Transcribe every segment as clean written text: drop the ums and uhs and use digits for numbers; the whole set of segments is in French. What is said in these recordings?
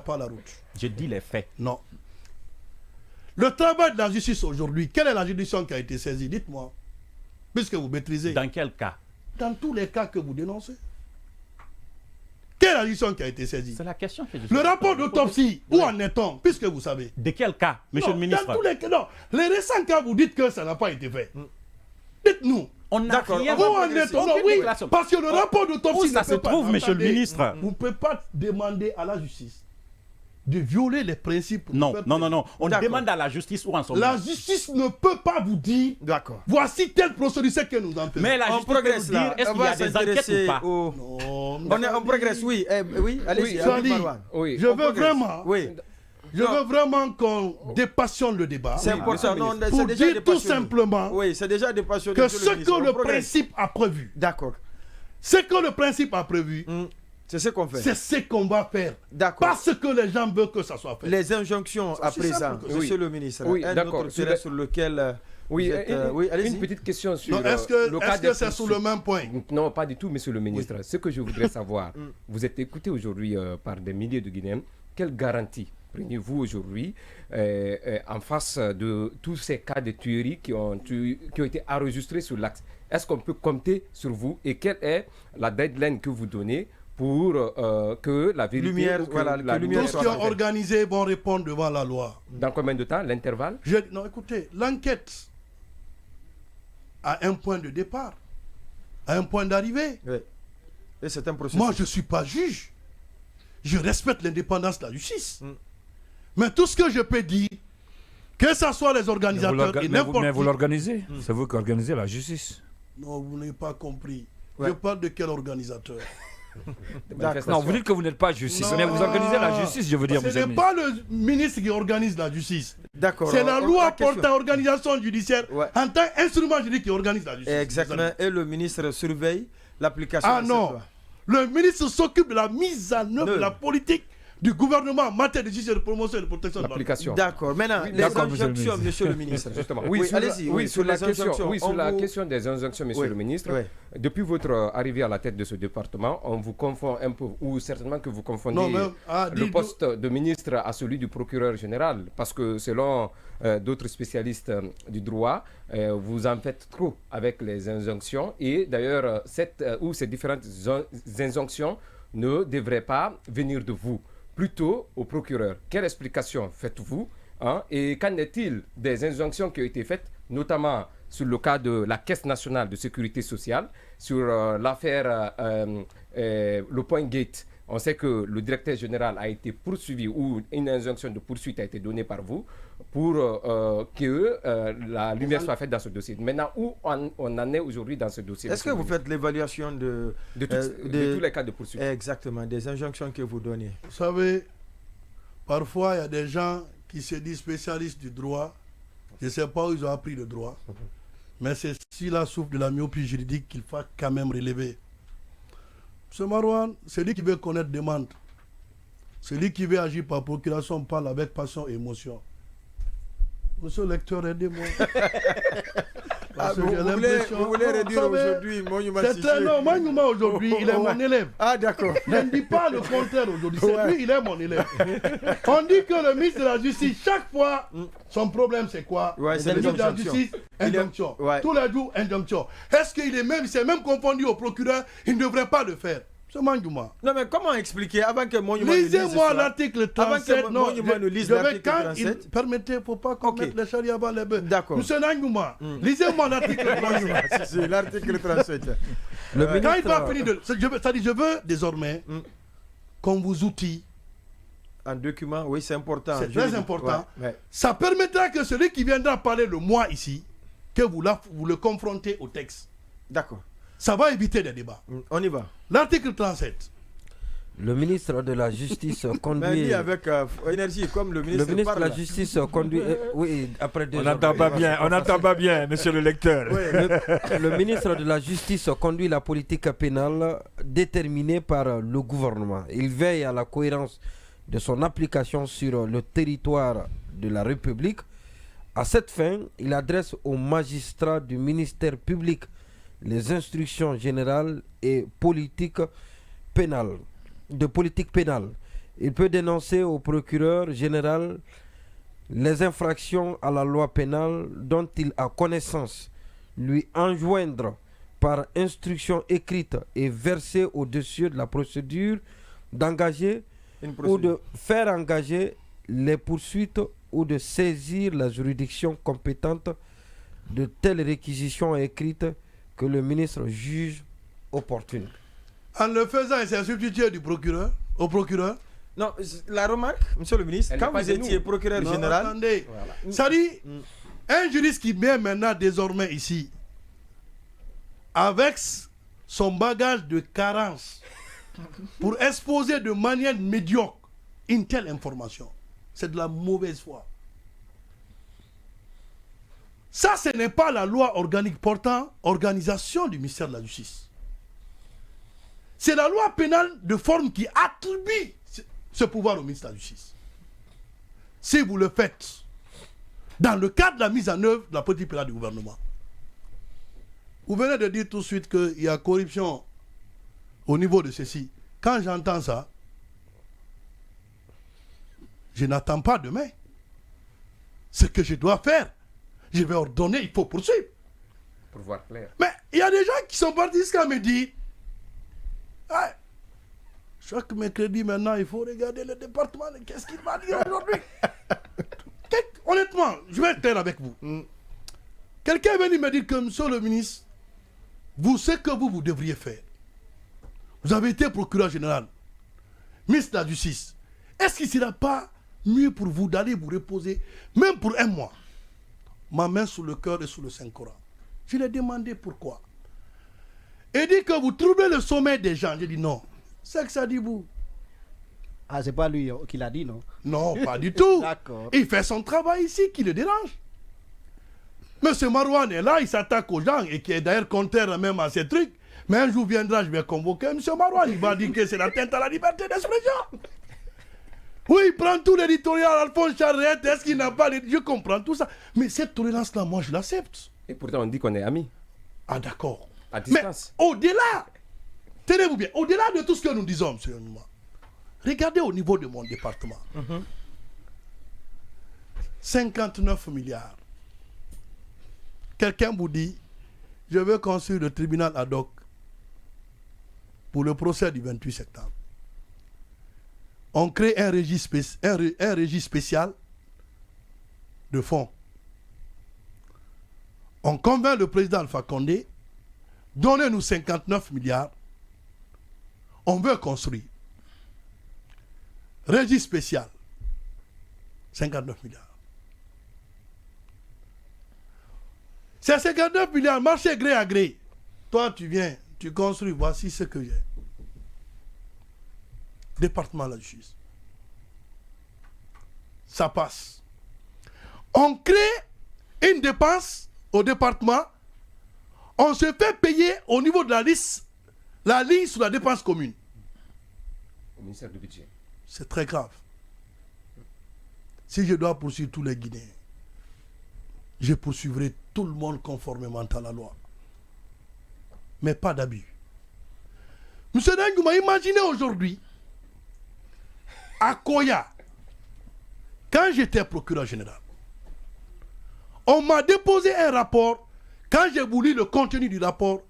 pas la route. Je dis les faits. Non. Le travail de la justice aujourd'hui, quelle est la juridiction qui a été saisie? Dites-moi. Puisque vous maîtrisez. Dans quel cas? Dans tous les cas que vous dénoncez. Quelle est la juridiction qui a été saisie? C'est la question que je Le rapport d'autopsie, où en est-on? Puisque vous savez. De quel cas, monsieur le ministre? Dans tous les cas, non. Les récents cas, vous dites que ça n'a pas été fait. Dites-nous. On n'a rien. Où en est-on? Non, oui, parce que le rapport d'autopsie, ça se trouve, monsieur le ministre. Vous ne pouvez pas demander à la justice de violer les principes. Non. On demande à la justice où en sommes-nous. La justice ne peut pas vous dire. D'accord. Voici telle procédure que nous en faisons. Mais la justice progresse peut nous dire, est-ce qu'il y a des enquêtes ou pas? On progresse, oui. Oui, allez-y. Je veux vraiment. Oui. Je veux vraiment qu'on dépassionne le débat. C'est important. Pour dire tout simplement c'est déjà dépassionné que ce que le principe a prévu. D'accord. Ce que le principe a prévu. C'est ce qu'on fait. C'est ce qu'on va faire. D'accord. Parce que les gens veulent que ça soit fait. Les injonctions à présent, monsieur le ministre. Oui, d'accord. Sur lequel. Oui, allez-y. Une petite question sur est-ce que c'est sur le même point? Non, pas du tout, monsieur le ministre. Ce que je voudrais savoir, vous êtes écouté aujourd'hui par des milliers de Guinéens. Quelle garantie prenez-vous aujourd'hui en face de tous ces cas de tuerie qui ont été enregistrés sur l'axe? Est-ce qu'on peut compter sur vous et quelle est la deadline que vous donnez pour que la vérité... Tous qui ont organisé vont répondre devant la loi. Dans combien de temps? L'intervalle? Non, écoutez, l'enquête a un point de départ, a un point d'arrivée. Oui. Et c'est un processus. Moi, je ne suis pas juge. Je respecte l'indépendance de la justice. Mais tout ce que je peux dire, que ce soit les organisateurs et n'importe qui... Mais vous l'organisez. C'est vous qui organisez la justice. Non, vous n'avez pas compris. Je parle de quel organisateur? Non, vous dites que vous n'êtes pas justice, mais vous organisez la justice, je veux dire. Ce n'est pas le ministre qui organise la justice. D'accord. C'est la loi portant organisation judiciaire en tant qu'instrument juridique qui organise la justice. Exactement. Et le ministre surveille l'application de cette loi. Le ministre s'occupe de la mise en œuvre de la politique du gouvernement en matière de justice et de promotion et de protection de l'application. D'accord. Maintenant, les injonctions, monsieur le ministre, justement. Allez-y. Sur la question des injonctions, monsieur le ministre, depuis votre arrivée à la tête de ce département, on vous confond un peu, ou certainement que vous confondez le poste de ministre à celui du procureur général, parce que selon d'autres spécialistes du droit, vous en faites trop avec les injonctions, et d'ailleurs, ces différentes injonctions ne devraient pas venir de vous, plutôt au procureur. Quelle explication faites-vous et qu'en est-il des injonctions qui ont été faites, notamment sur le cas de la Caisse nationale de sécurité sociale, sur l'affaire Le Point Gate? On sait que le directeur général a été poursuivi ou une injonction de poursuite a été donnée par vous pour que la lumière soit faite dans ce dossier. Maintenant, où on en est aujourd'hui dans ce dossier? Est-ce que vous faites l'évaluation de tous les cas de poursuite? Exactement, des injonctions que vous donnez. Vous savez, parfois il y a des gens qui se disent spécialistes du droit. Je ne sais pas où ils ont appris le droit. Mais c'est si la souffre de la myopie juridique qu'il faut quand même relever. M. Marouane, celui qui veut connaître demande. Celui qui veut agir par procuration parle avec passion et émotion. Monsieur le lecteur, aidez-moi. Vous voulez réduire aujourd'hui Monument Sissé? Non, Monument aujourd'hui, il est mon élève. Ah, d'accord. Je ne dis pas le contraire aujourd'hui. C'est lui, il est mon élève. On dit que le ministre de la Justice, chaque fois, son problème c'est quoi? C'est le ministre de la Justice, injonction. Tous les jours, injonction. Est-ce qu'il s'est même confondu au procureur? Il ne devrait pas le faire. C'est Mandouma. Non, mais comment expliquer avant que Monument ne lise lisez-moi l'article 37. Avant que Monument ne lise l'article 37. Permettez, il ne faut pas qu'on mette les chariots avant les bœufs. D'accord. Monsieur Nangouma, lisez-moi l'article 37. C'est l'article 37. Quand il va finir de... je veux désormais qu'on vous outille. Un document, oui, c'est important. C'est très important. Ça permettra que celui qui viendra parler le mois ici, que vous le confrontez au texte. D'accord. Ça va éviter des débats. On y va. L'article 37. Le ministre de la Justice conduit... avec énergie, comme le ministre de la Justice conduit... oui, après on n'entend pas bien, monsieur le lecteur. Le ministre de la Justice conduit la politique pénale déterminée par le gouvernement. Il veille à la cohérence de son application sur le territoire de la République. À cette fin, il adresse aux magistrats du ministère public les instructions générales et de politique pénale. il peut dénoncer au procureur général les infractions à la loi pénale dont il a connaissance, lui enjoindre par instruction écrite et versée au-dessus de la procédure d'engager ou de faire engager les poursuites ou de saisir la juridiction compétente de telles réquisitions écrites que le ministre juge opportunes. En le faisant, il s'est substitué au procureur. Non, la remarque, monsieur le ministre, quand vous étiez procureur général... Attendez, voilà. Ça dit, un juriste qui vient maintenant désormais ici, avec son bagage de carence, pour exposer de manière médiocre une telle information, c'est de la mauvaise foi. Ça, ce n'est pas la loi organique portant organisation du ministère de la Justice. C'est la loi pénale de forme qui attribue ce pouvoir au ministère de la Justice. Si vous le faites dans le cadre de la mise en œuvre de la politique pénale du gouvernement, vous venez de dire tout de suite qu'il y a corruption au niveau de ceci. Quand j'entends ça, je n'attends pas demain. Ce que je dois faire, je vais ordonner, il faut poursuivre. Pour voir clair. Mais il y a des gens qui sont partis jusqu'à me dire, ah, chaque mercredi maintenant, il faut regarder le département, qu'est-ce qu'il va dire aujourd'hui. Honnêtement, je vais être clair avec vous. Quelqu'un est venu me dire que, monsieur le ministre, vous savez que vous devriez faire. Vous avez été procureur général, ministre de la Justice. Est-ce qu'il ne sera pas mieux pour vous d'aller vous reposer, même pour un mois, ma main sur le cœur et sur le Saint-Coran? Je lui ai demandé pourquoi. Il dit que vous troublez le sommeil des gens. J'ai dit non. C'est que ça dit vous. Ah, c'est pas lui qui l'a dit, non? Non, pas du tout. D'accord. Il fait son travail ici qui le dérange. Monsieur Marouane est là, il s'attaque aux gens et qui est d'ailleurs contraire même à ces trucs. Mais un jour viendra, je vais convoquer Monsieur Marouane. Il va dire que c'est l'atteinte à la liberté d'expression. Oui, il prend tout l'éditorial, Alphonse Charrette, est-ce qu'il n'a pas... Je comprends tout ça. Mais cette tolérance-là, moi, je l'accepte. Et pourtant, on dit qu'on est amis. Ah, d'accord. À distance. Mais au-delà, tenez-vous bien, au-delà de tout ce que nous disons, monsieur Nouma, regardez au niveau de mon département. 59 milliards. Quelqu'un vous dit, je veux construire le tribunal ad hoc pour le procès du 28 septembre. On crée un régime spécial de fonds. On convainc le président Alpha Condé, donnez-nous 59 milliards, on veut construire. Régime spécial, 59 milliards. C'est 59 milliards, marché gré à gré. Toi, tu viens, tu construis, voici ce que j'ai. Département de la justice. Ça passe. On crée une dépense au département, on se fait payer au niveau de la liste, la ligne sur la dépense commune. Au ministère du budget. C'est très grave. Si je dois poursuivre tous les Guinéens, je poursuivrai tout le monde conformément à la loi. Mais pas d'abus. Monsieur Dengouma, imaginez aujourd'hui, à Koya, quand j'étais procureur général, on m'a déposé un rapport. Quand j'ai voulu le contenu du rapport,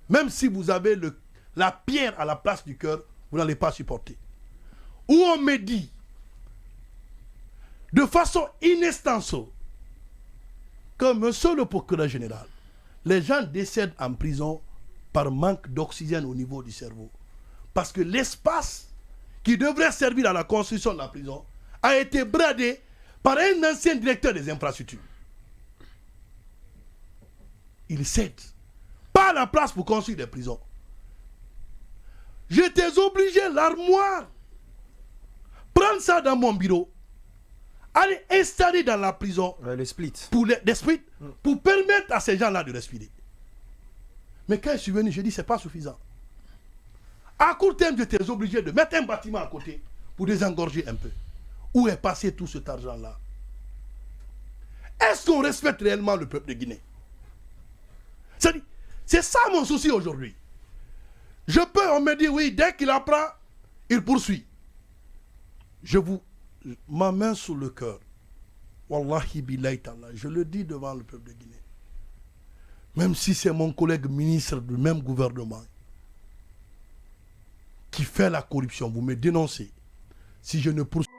même si vous avez la pierre à la place du cœur, vous n'allez pas supporter. Où on me dit, de façon inextenso, que monsieur le procureur général, les gens décèdent en prison par manque d'oxygène au niveau du cerveau. Parce que l'espace qui devrait servir à la construction de la prison a été bradé par un ancien directeur des infrastructures. Il cède. Pas la place pour construire des prisons. J'étais obligé, l'armoire, prendre ça dans mon bureau, aller installer dans la prison les splits. Pour permettre à ces gens-là de respirer. Mais quand je suis venu, j'ai dit c'est pas suffisant. À court terme, j'étais obligé de mettre un bâtiment à côté pour désengorger un peu. Où est passé tout cet argent-là? Est-ce qu'on respecte réellement le peuple de Guinée? C'est ça mon souci aujourd'hui. On me dit oui, dès qu'il apprend, il poursuit. ma main sur le cœur, Wallahi billahi ta'ala, je le dis devant le peuple de Guinée. Même si c'est mon collègue ministre du même gouvernement qui fait la corruption, vous me dénoncez. Si je ne poursuis